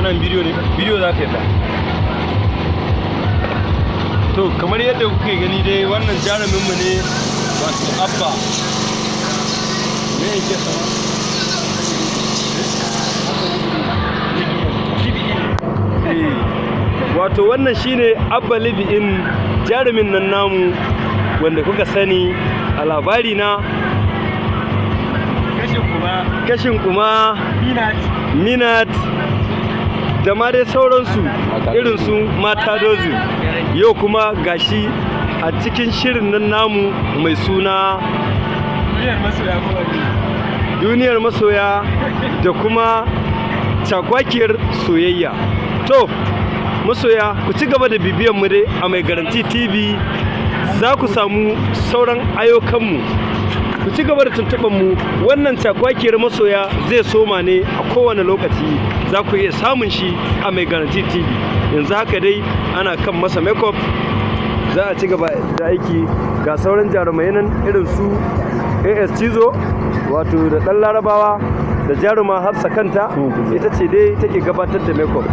nan bidiyo za ka yi ta. To kamar yadda kuke gani dai wannan jaruminmu ne wato Abba me yake sama wato wannan shine Abba Libi'in, jarumin nan namu wanda kuka sani a labari na kashin kuma minat da ma dai sauransu irin su mata dozu. Yau kuma gashi a cikin shirin nan namu mai suna duniyar masoya da kuma cakwakiyar soyayya. To masoya, ku ci gaba da bibiyan mu dai a Mai Garanti TV, za ku samu sauran ayyukanmu. Ku ci gaba da tuntuɓar mu. Wannan cakwakiyar masoya zai soma ne a kowane lokaci, za ku iya samun shi a Mai Garanti TV. Yanzu haka dai ana kan masa makeup, za a ci gaba da aiki. Ga sauran jarumai nan irin su AS Cizo wato da ɗan Larabawa da jaruma Hafsa kanta, ita ce dai take gabatar da makeup.